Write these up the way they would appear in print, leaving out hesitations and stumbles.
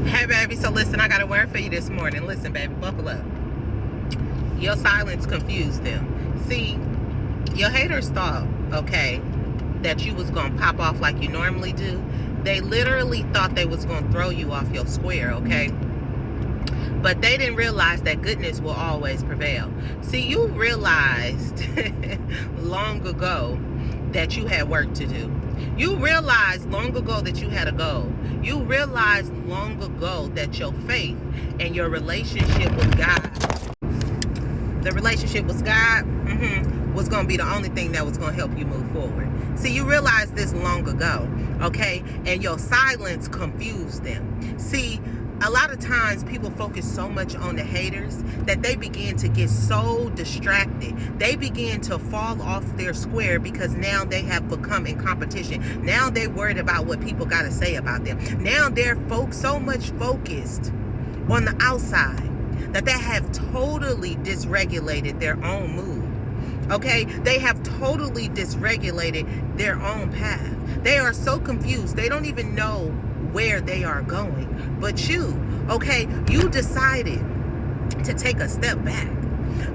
Hey, baby. So, listen, I got a word for you this morning. Listen, baby, buckle up. Your silence confused them. See, your haters thought, okay, that you was going to pop off like you normally do. They literally thought they was going to throw you off your square, okay? But they didn't realize that goodness will always prevail. See, you realized long ago that you had work to do. You realized long ago that you had a goal. You realized long ago that your faith and your relationship with God, the relationship with God, was going to be the only thing that was going to help you move forward. See, you realized this long ago, okay? And your silence confused them. See, a lot of times people focus so much on the haters that they begin to get so distracted. They begin to fall off their square because now they have become in competition. Now they're worried about what people got to say about them. Now they're so much focused on the outside that they have totally dysregulated their own mood. Okay, they have totally dysregulated their own path. They are so confused. They don't even know where they are going. But you, okay, you decided to take a step back.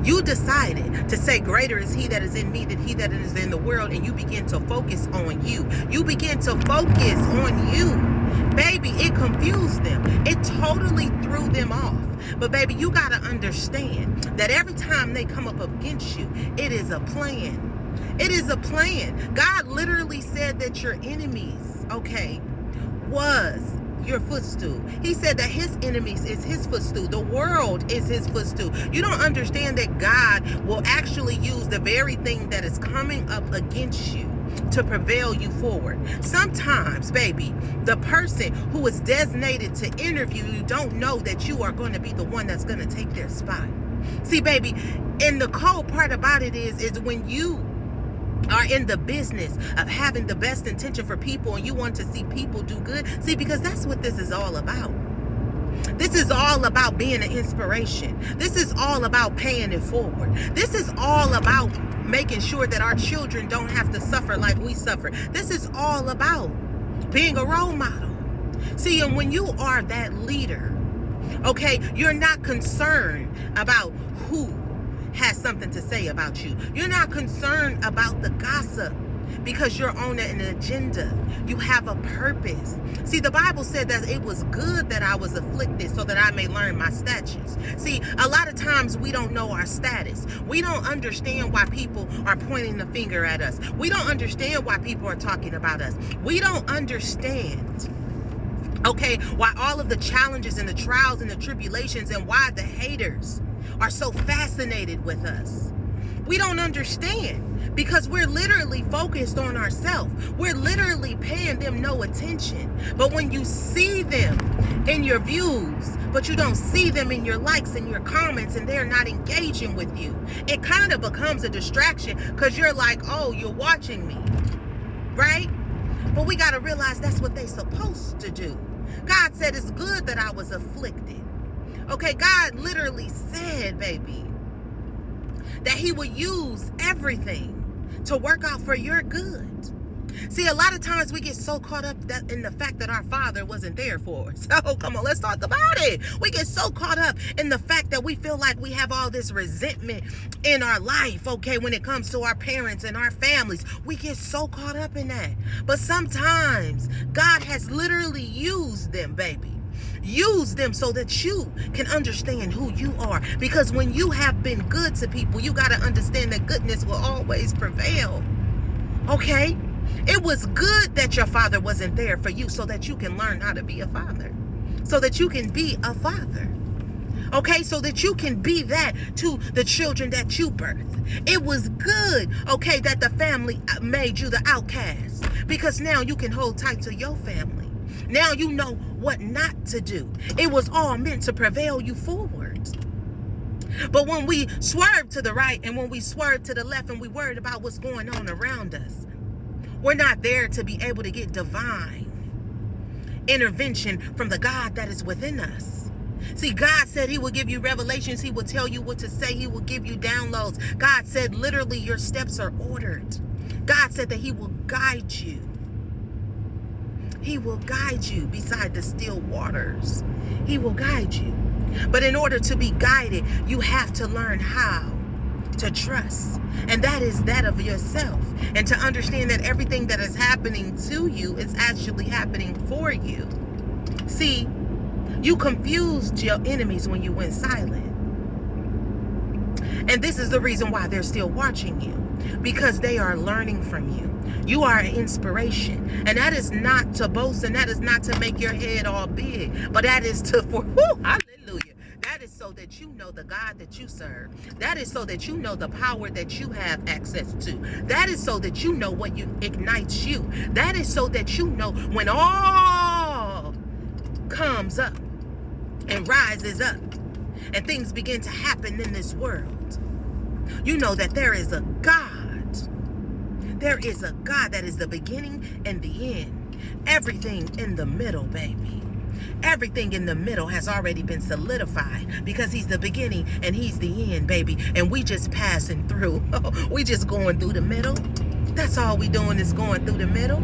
You decided to say, greater is he that is in me than he that is in the world. And you begin to focus on you. You begin to focus on you. Baby, it confused them. It totally threw them off. But baby, you got to understand that every time they come up against you, it is a plan. It is a plan. God literally said that your enemies, okay, was your footstool. He said that his enemies is his footstool. The world is his footstool. You don't understand that God will actually use the very thing that is coming up against you to prevail you forward. Sometimes, baby, the person who is designated to interview you don't know that you are going to be the one that's going to take their spot. See, baby, and the cold part about it is when you are in the business of having the best intention for people and you want to see people do good. See, because that's what this is all about. This is all about being an inspiration. This is all about paying it forward. This is all about making sure that our children don't have to suffer like we suffer. This is all about being a role model. See, and when you are that leader, okay, you're not concerned about who has something to say about you. You're not concerned about the gossip because you're on an agenda. You have a purpose. See, the Bible said that it was good that I was afflicted so that I may learn my statutes. See, a lot of times we don't know our status. We don't understand why people are pointing the finger at us. We don't understand why people are talking about us. We don't understand, okay, why all of the challenges and the trials and the tribulations and why the haters are so fascinated with us. We don't understand because we're literally focused on ourselves. We're literally paying them no attention. But when you see them in your views, but you don't see them in your likes and your comments and they're not engaging with you, it kind of becomes a distraction because you're like, oh, you're watching me, right? But we got to realize that's what they're supposed to do. God said it's good that I was afflicted. Okay, God literally said, baby, that he would use everything to work out for your good. See, a lot of times we get so caught up in the fact that our father wasn't there for us. So come on, let's talk about it. We get so caught up in the fact that we feel like we have all this resentment in our life, okay, when it comes to our parents and our families. We get so caught up in that. But sometimes God has literally used them, baby. Use them so that you can understand who you are. Because when you have been good to people, you got to understand that goodness will always prevail. Okay? It was good that your father wasn't there for you so that you can learn how to be a father. So that you can be a father. Okay? So that you can be that to the children that you birthed. It was good, okay, that the family made you the outcast. Because now you can hold tight to your family. Now you know what not to do. It was all meant to prevail you forward. But when we swerve to the right and when we swerve to the left and we worried about what's going on around us, we're not there to be able to get divine intervention from the God that is within us. See, God said he will give you revelations. He will tell you what to say. He will give you downloads. God said literally your steps are ordered. God said that he will guide you. He will guide you beside the still waters. He will guide you. But in order to be guided, you have to learn how to trust. And that is that of yourself. And to understand that everything that is happening to you is actually happening for you. See, you confused your enemies when you went silent. And this is the reason why they're still watching you. Because they are learning from you. You are an inspiration. And that is not to boast, and that is not to make your head all big. But that is to, hallelujah. That is so that you know the God that you serve. That is so that you know the power that you have access to. That is so that you know what ignites you. That is so that you know when all comes up and rises up and things begin to happen in this world. You know that there is a God. There is a God that is the beginning and the end. Everything in the middle, baby. Everything in the middle has already been solidified because he's the beginning and he's the end, baby. And we just passing through. We just going through the middle. That's all we doing is going through the middle.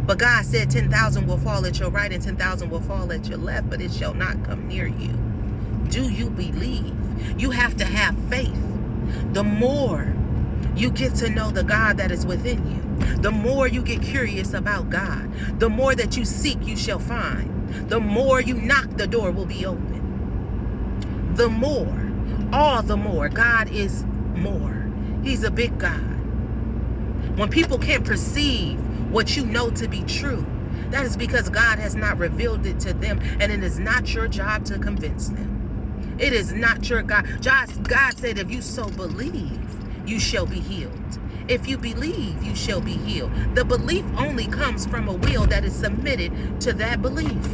But God said 10,000 will fall at your right and 10,000 will fall at your left, but it shall not come near you. Do you believe? You have to have faith. The more you get to know the God that is within you, the more you get curious about God, the more that you seek, you shall find. The more you knock, the door will be open. The more, all the more, God is more. He's a big God. When people can't perceive what you know to be true, that is because God has not revealed it to them, and it is not your job to convince them. It is not your God. God said, if you so believe, you shall be healed. If you believe, you shall be healed. The belief only comes from a will that is submitted to that belief.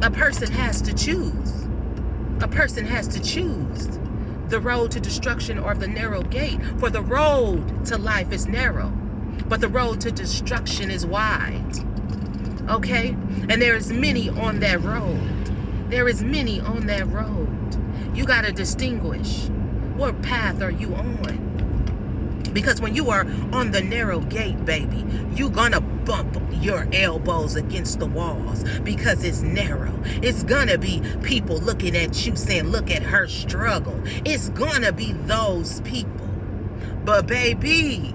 A person has to choose. A person has to choose the road to destruction or the narrow gate. For the road to life is narrow, but the road to destruction is wide. Okay? And there is many on that road. There is many on that road. You got to distinguish. What path are you on? Because when you are on the narrow gate, baby, you're gonna bump your elbows against the walls because it's narrow. It's gonna be people looking at you saying, look at her struggle. It's gonna be those people. But baby,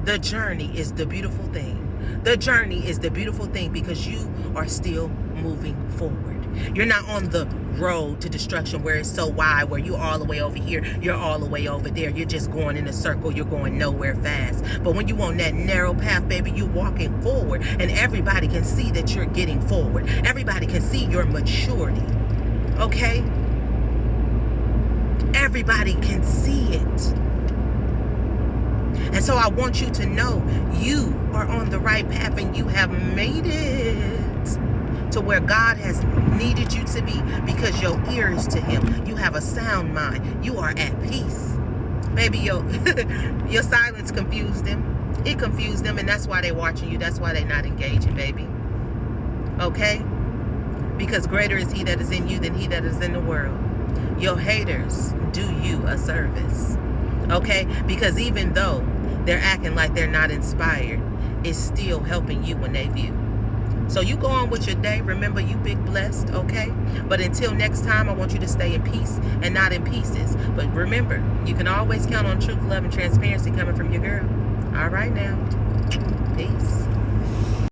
the journey is the beautiful thing. The journey is the beautiful thing because you are still moving forward. You're not on the road to destruction where it's so wide, where you're all the way over here, you're all the way over there. You're just going in a circle. You're going nowhere fast. But when you're on that narrow path, baby, you're walking forward, and everybody can see that you're getting forward. Everybody can see your maturity. Okay? Everybody can see it. And so I want you to know you are on the right path and you have made it to where God has needed you to be because your ear is to him. You have a sound mind. You are at peace. Baby, your silence confused them. It confused them, and that's why they're watching you. That's why they're not engaging, baby. Okay? Because greater is he that is in you than he that is in the world. Your haters do you a service. Okay? Because even though they're acting like they're not inspired, it's still helping you when they view. So you go on with your day. Remember, you big blessed, okay? But until next time, I want you to stay in peace and not in pieces. But remember, you can always count on truth, love, and transparency coming from your girl. All right now. Peace.